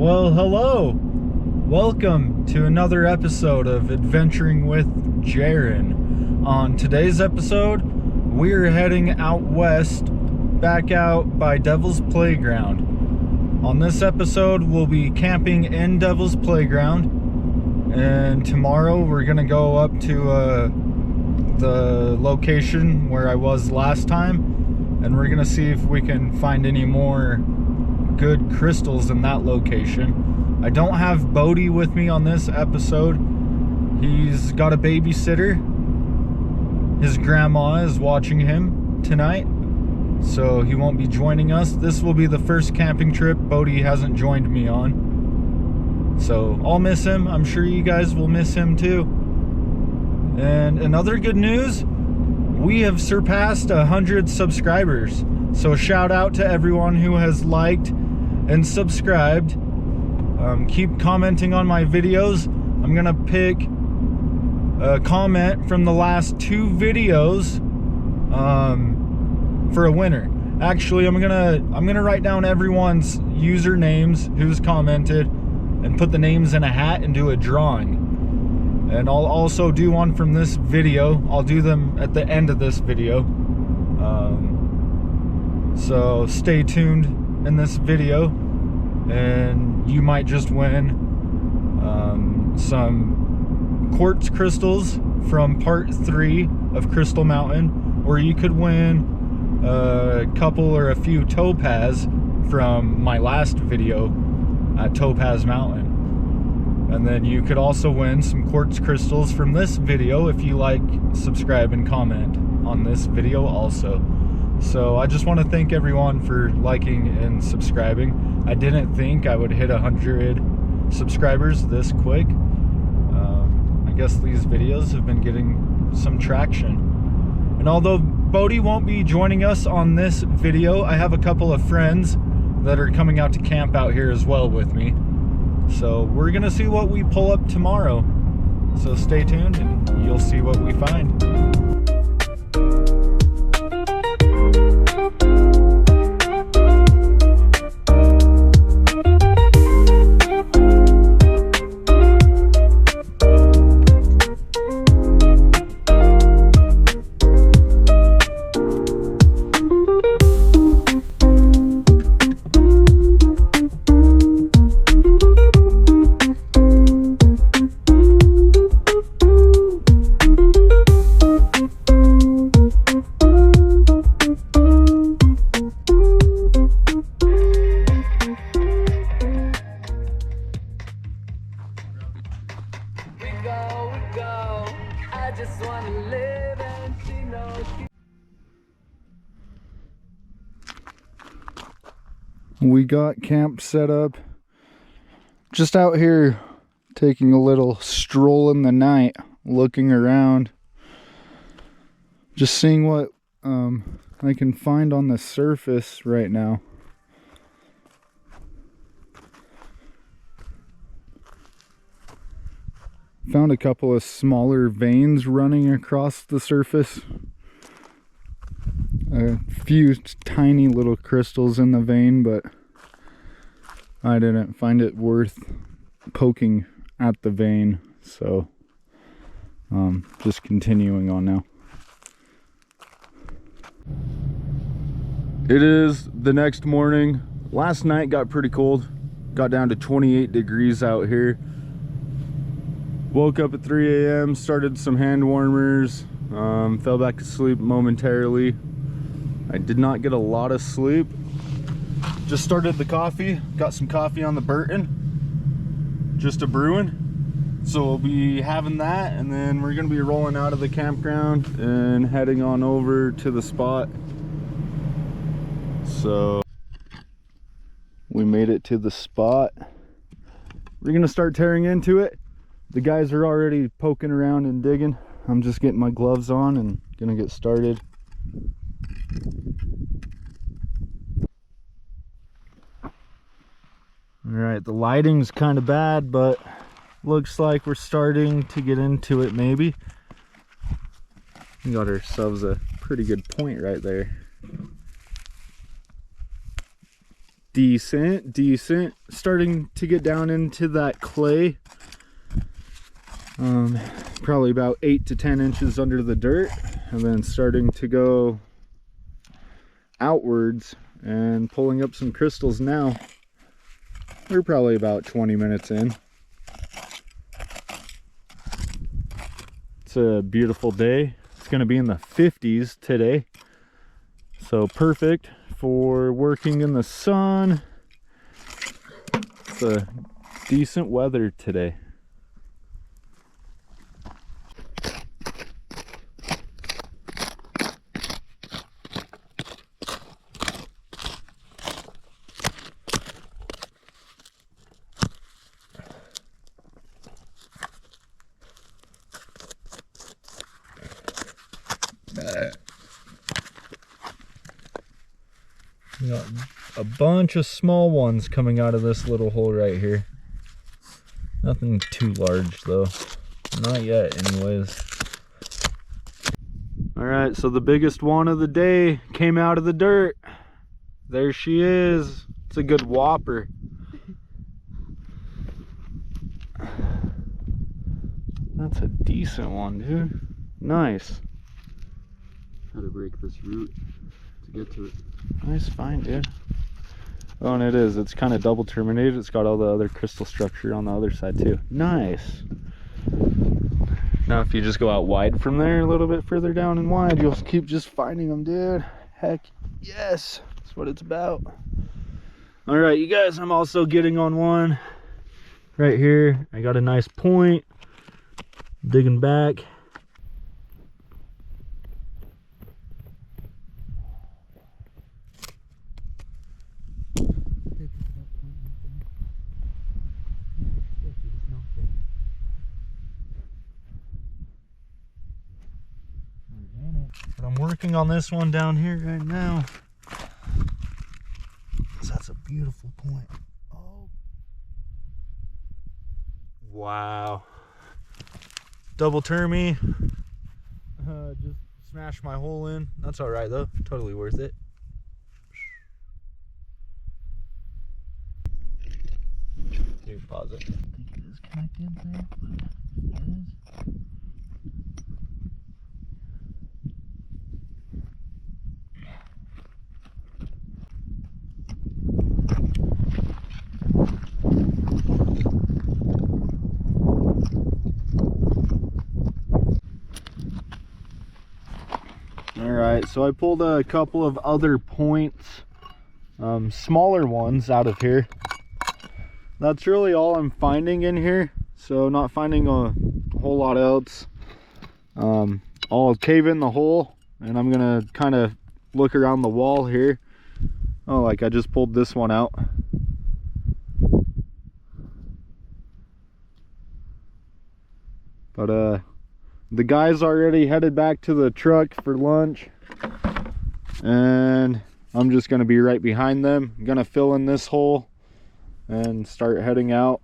Well, hello. Welcome to another episode of Adventuring with Jaren. On today's episode, we're heading out west, back out by Devil's Playground. On this episode, we'll be camping in Devil's Playground, and tomorrow we're gonna go up to the location where I was last time, and we're gonna see if we can find any more good crystals in that location. I don't have Bodhi with me on this episode. He's got a babysitter. His grandma is watching him tonight, so he won't be joining us. This will be the first camping trip Bodhi hasn't joined me on, so I'll miss him. I'm sure you guys will miss him too. And another good news, we have surpassed 100 subscribers. So shout out to everyone who has liked and subscribed. Keep commenting on my videos. I'm gonna pick a comment from the last 2 videos for a winner. Actually, I'm gonna write down everyone's usernames who's commented and put the names in a hat and do a drawing. And I'll also do one from this video. I'll do them at the end of this video. So stay tuned in this video, and you might just win some quartz crystals from part 3 of Crystal Mountain, or you could win a couple or a few topaz from my last video at Topaz Mountain. And then you could also win some quartz crystals from this video if you like, subscribe, and comment on this video also. So I just want to thank everyone for liking and subscribing. I didn't think I would hit 100 subscribers this quick. I guess these videos have been getting some traction. And although Bodhi won't be joining us on this video, I have a couple of friends that are coming out to camp out here as well with me. So we're gonna see what we pull up tomorrow. So stay tuned and you'll see what we find. We got camp set up, just out here taking a little stroll in the night, looking around, just seeing what I can find on the surface right now. Found a couple of smaller veins running across the surface. A few tiny little crystals in the vein, but I didn't find it worth poking at the vein, so just continuing on now. It is the next morning. Last night got pretty cold, got down to 28 degrees out here. Woke up at 3 a.m, started some hand warmers, fell back to sleep momentarily. I did not get a lot of sleep. Just started the coffee, got some coffee on the Burton, just a brewing. So we'll be having that, and then we're gonna be rolling out of the campground and heading on over to the spot. So we made it to the spot. We're gonna start tearing into it. The guys are already poking around and digging. I'm just getting my gloves on and gonna get started. Alright, the lighting's kind of bad, but looks like we're starting to get into it maybe. We got ourselves a pretty good point right there. decent. Starting to get down into that clay. Probably about 8 to 10 inches under the dirt, and then starting to go outwards and pulling up some crystals now. We're probably about 20 minutes in. It's a beautiful day. It's going to be in the 50s today, so perfect for working in the sun. It's a decent weather today. We got a bunch of small ones coming out of this little hole right here. Nothing too large though. Not yet anyways. Alright, so the biggest one of the day came out of the dirt. There she is. It's a good whopper. That's a decent one, dude. Nice. How to break this root to get to it. Nice find, dude. Oh, and it is. It's kind of double terminated. It's got all the other crystal structure on the other side too. Nice. Now if you just go out wide from there, a little bit further down and wide, you'll keep just finding them, dude. Heck yes. That's what it's about. All right, you guys, I'm also getting on one right here. I got a nice point. Digging back. But I'm working on this one down here right now. So that's a beautiful point. Oh. Wow. Double termy. Just smashed my hole in. That's all right though. Totally worth it. Here, pause it. I think it is connected there, but it is. Alright, so I pulled a couple of other points, smaller ones out of here. That's really all I'm finding in here, so not finding a whole lot else. I'll cave in the hole and I'm gonna kind of look around the wall here. Oh, like I just pulled this one out. But the guys already headed back to the truck for lunch, and I'm just gonna be right behind them. I'm gonna fill in this hole and start heading out.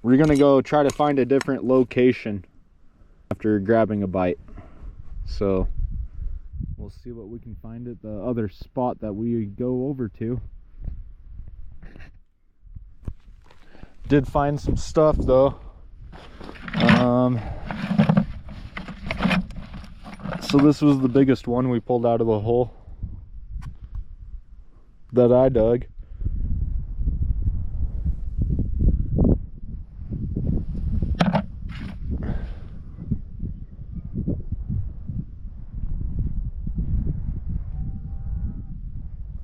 We're gonna go try to find a different location after grabbing a bite, so we'll see what we can find at the other spot that we go over to. Did find some stuff though. So this was the biggest one we pulled out of the hole that I dug.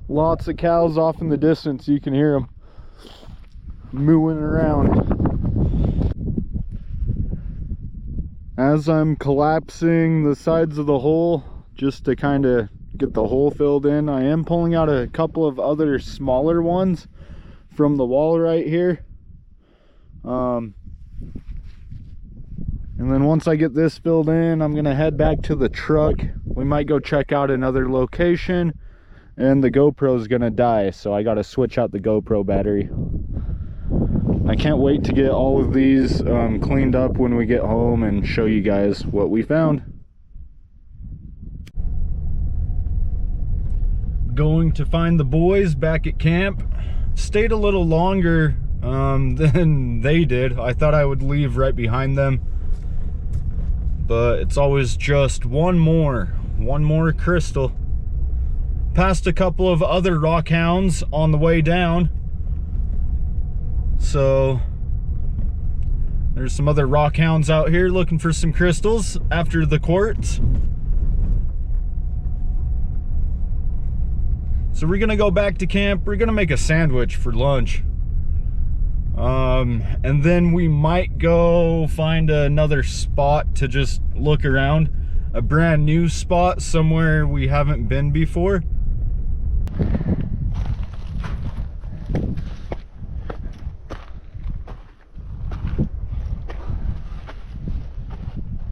Lots of cows off in the distance. You can hear them mooing around. As I'm collapsing the sides of the hole just to kind of get the hole filled in, I am pulling out a couple of other smaller ones from the wall right here. And then once I get this filled in, I'm gonna head back to the truck. We might go check out another location, and the GoPro is gonna die, so I gotta switch out the GoPro battery. I can't wait to get all of these cleaned up when we get home and show you guys what we found. going to find the boys back at camp. Stayed a little longer than they did. I thought I would leave right behind them, but it's always just one more crystal. Passed a couple of other rock hounds on the way down, so there's some other rock hounds out here looking for some crystals after the quartz. So we're gonna go back to camp. We're gonna make a sandwich for lunch. And then we might go find another spot to just look around. A brand new spot somewhere we haven't been before.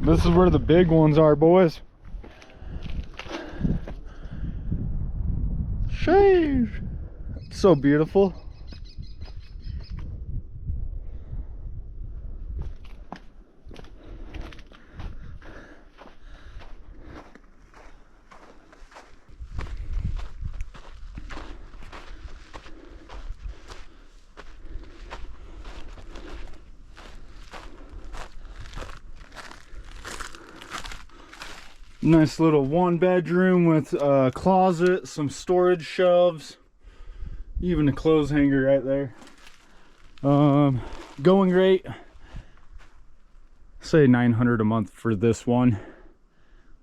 This is where the big ones are, boys. Sheesh. It's so beautiful. Nice little 1-bedroom with a closet, some storage shelves, even a clothes hanger right there. Going rate, say $900 a month for this one.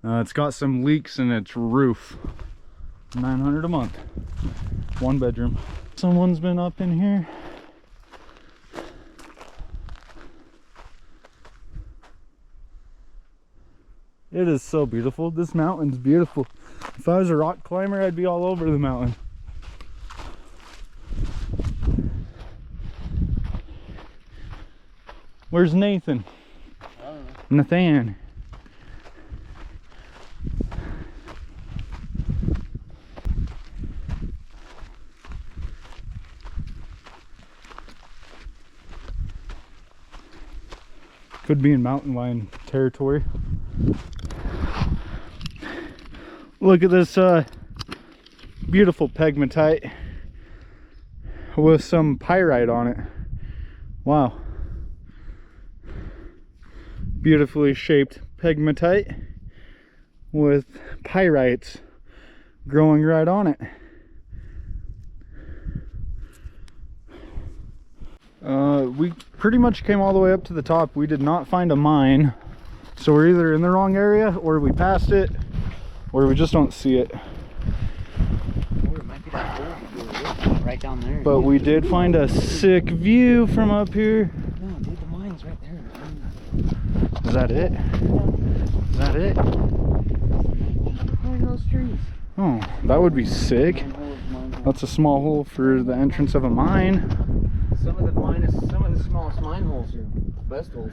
It's got some leaks in its roof. $900 a month, 1 bedroom. Someone's been up in here. It is so beautiful. This mountain's beautiful. If I was a rock climber, I'd be all over the mountain. Where's Nathan? I don't know. Nathan. Could be in mountain lion territory. Look at this beautiful pegmatite with some pyrite on it. Wow. Beautifully shaped pegmatite with pyrites growing right on it. We pretty much came all the way up to the top. We did not find a mine, so we're either in the wrong area or we passed it or we just don't see it. Or it might be that hole right down there. But we did find a sick view from up here. No, dude, the mine's right there. Is that it? Is that it? Look at those trees. Oh, that would be sick. That's a small hole for the entrance of a mine. Some of the smallest mine holes are the best holes.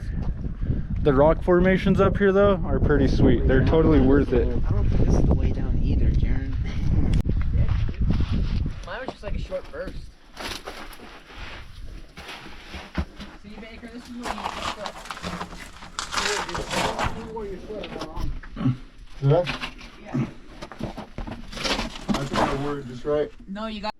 The rock formations up here though are pretty sweet. They're totally worth it. I don't think this is the way down either, Jaren. Mine was just like a short burst. See, Baker, this is where you wore your sweater wrong. Did I? Yeah. I think I wore it just right. No, you got.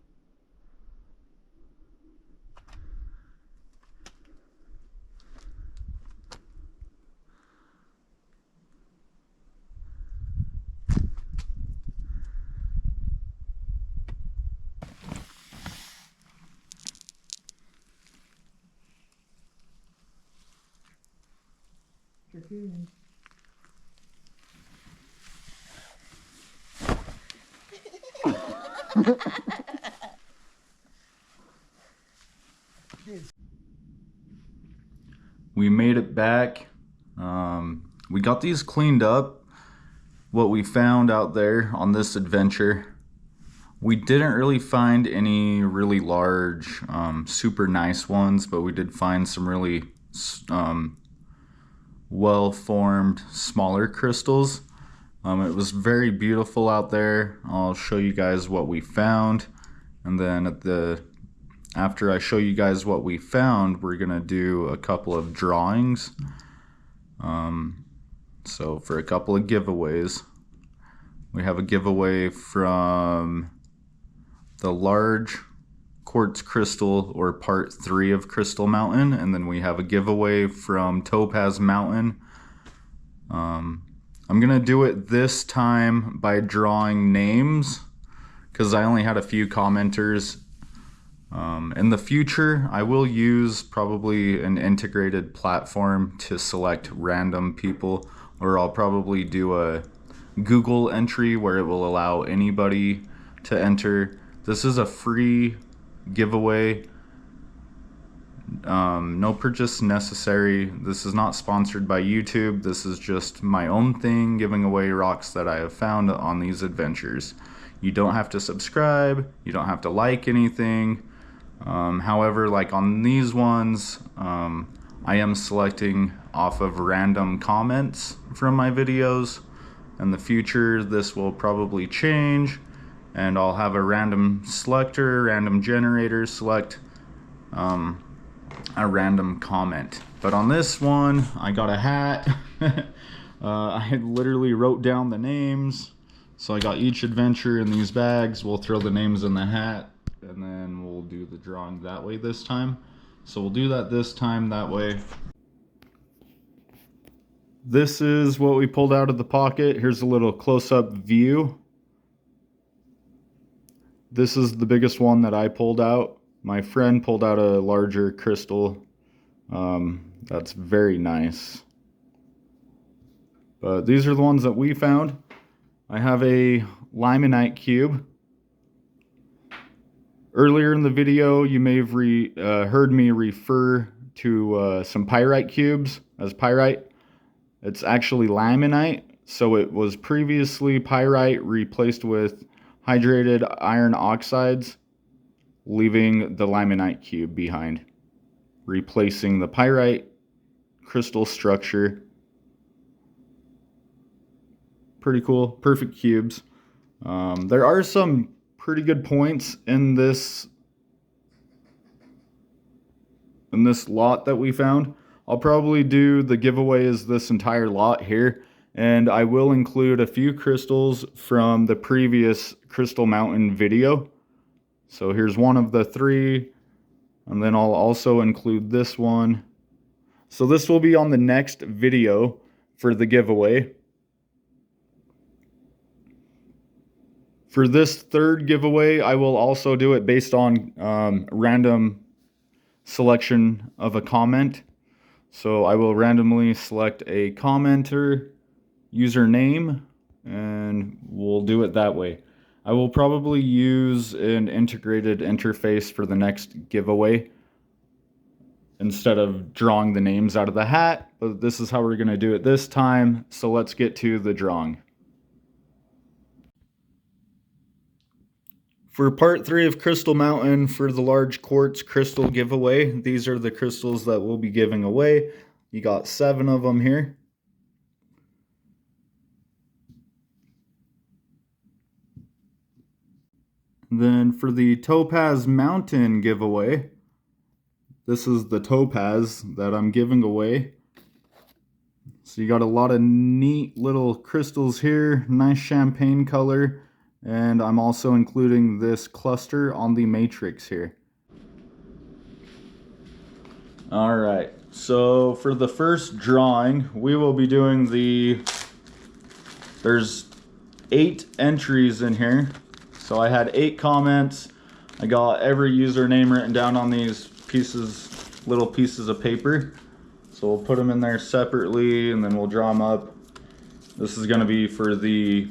We made it back. We got these cleaned up. What we found out there on this adventure, we didn't really find any really large, super nice ones, but we did find some really well-formed smaller crystals. It was very beautiful out there. I'll show you guys what we found, and then after I show you guys what we found, we're gonna do a couple of drawings. So for a couple of giveaways, we have a giveaway from the large quartz crystal, or part 3 of Crystal Mountain, and then we have a giveaway from Topaz Mountain. I'm gonna do it this time by drawing names because I only had a few commenters. In the future, I will use probably an integrated platform to select random people, or I'll probably do a Google entry where it will allow anybody to enter. This is a free giveaway. No purchase necessary. This is not sponsored by YouTube. This is just my own thing, giving away rocks that I have found on these adventures. You don't have to subscribe. You don't have to like anything. However, like on these ones, I am selecting off of random comments from my videos. In the future, this will probably change, and I'll have a random selector, random generator select a random comment. But on this one, I got a hat. I literally wrote down the names. So I got each adventure in these bags. We'll throw the names in the hat, and then we'll do the drawing that way this time. So we'll do that this time that way. This is what we pulled out of the pocket. Here's a little close-up view. This is the biggest one that I pulled out. My friend pulled out a larger crystal. That's very nice. But these are the ones that we found. I have a limonite cube. Earlier in the video, you may have heard me refer to some pyrite cubes as pyrite. It's actually limonite, so it was previously pyrite replaced with hydrated iron oxides, leaving the limonite cube behind, replacing the pyrite crystal structure. Pretty cool, perfect cubes. There are some pretty good points in this lot that we found. I'll probably do the giveaway as this entire lot here, and I will include a few crystals from the previous Crystal Mountain video. So here's one of the 3, and then I'll also include this one. So this will be on the next video for the giveaway. For this 3rd giveaway, I will also do it based on random selection of a comment. So I will randomly select a commenter, username, and we'll do it that way. I will probably use an integrated interface for the next giveaway instead of drawing the names out of the hat, but this is how we're going to do it this time. So let's get to the drawing. For part 3 of Crystal Mountain, for the large quartz crystal giveaway, these are the crystals that we'll be giving away. You got 7 of them here. Then for the Topaz Mountain giveaway, this is the topaz that I'm giving away. So you got a lot of neat little crystals here, nice champagne color. And I'm also including this cluster on the matrix here. Alright, so for the first drawing, we will be doing there's 8 entries in here. So I had 8 comments. I got every username written down on these little pieces of paper. So we'll put them in there separately, and then we'll draw them up. This is going to be for the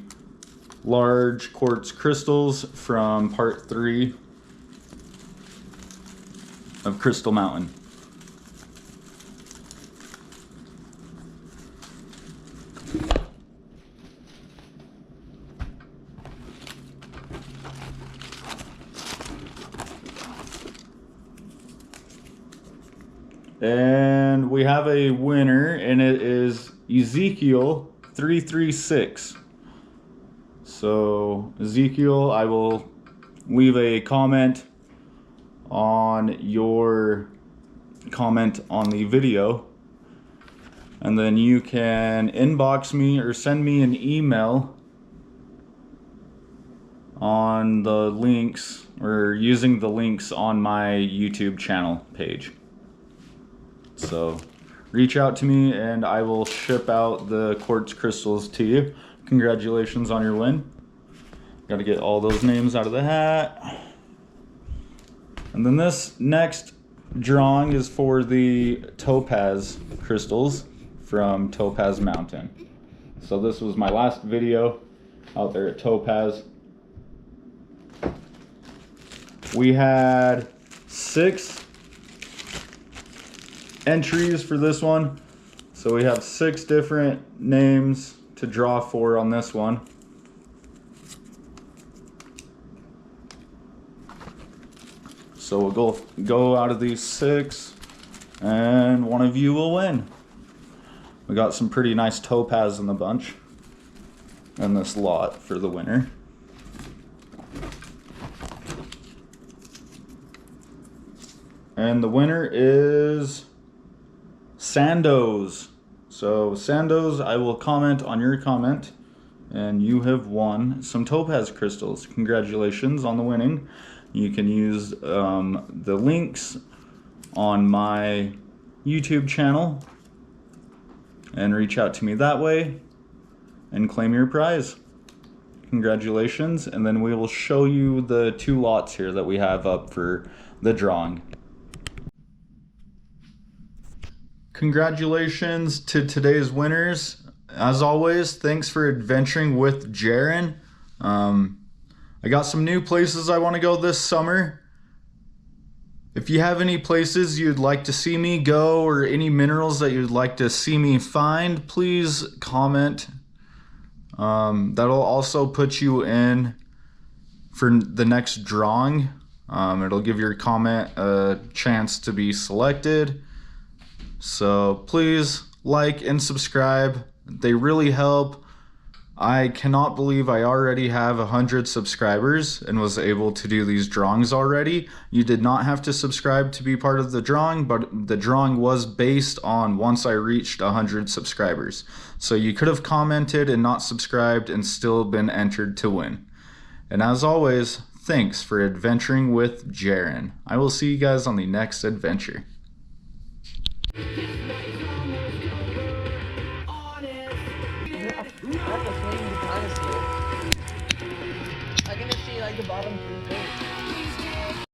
large quartz crystals from part 3 of Crystal Mountain. And we have a winner, and it is Ezekiel 336. So Ezekiel, I will leave a comment on your comment on the video, and then you can inbox me or send me an email on the links, or using the links on my YouTube channel page. So reach out to me and I will ship out the quartz crystals to you. Congratulations on your win. Got to get all those names out of the hat. And then this next drawing is for the Topaz crystals from Topaz Mountain. So this was my last video out there at Topaz. We had 6 entries for this one. So we have 6 different names to draw for on this one. So we'll go out of these 6 and one of you will win. We got some pretty nice topaz in the bunch and this lot for the winner. And the winner is Sandoz. So Sandoz, I will comment on your comment and you have won some topaz crystals. Congratulations on the winning. You can use the links on my YouTube channel and reach out to me that way and claim your prize. Congratulations, and then we will show you the 2 lots here that we have up for the drawing. Congratulations to today's winners. As always, thanks for adventuring with Jaren. I got some new places I want to go this summer. If you have any places you'd like to see me go or any minerals that you'd like to see me find, please comment. That'll also put you in for the next drawing. It'll give your comment a chance to be selected. So please like and subscribe. They really help. I cannot believe I already have 100 subscribers and was able to do these drawings already. You did not have to subscribe to be part of the drawing, but the drawing was based on once I reached 100 subscribers. So you could have commented and not subscribed and still been entered to win. And as always, thanks for adventuring with Jaren. I will see you guys on the next adventure.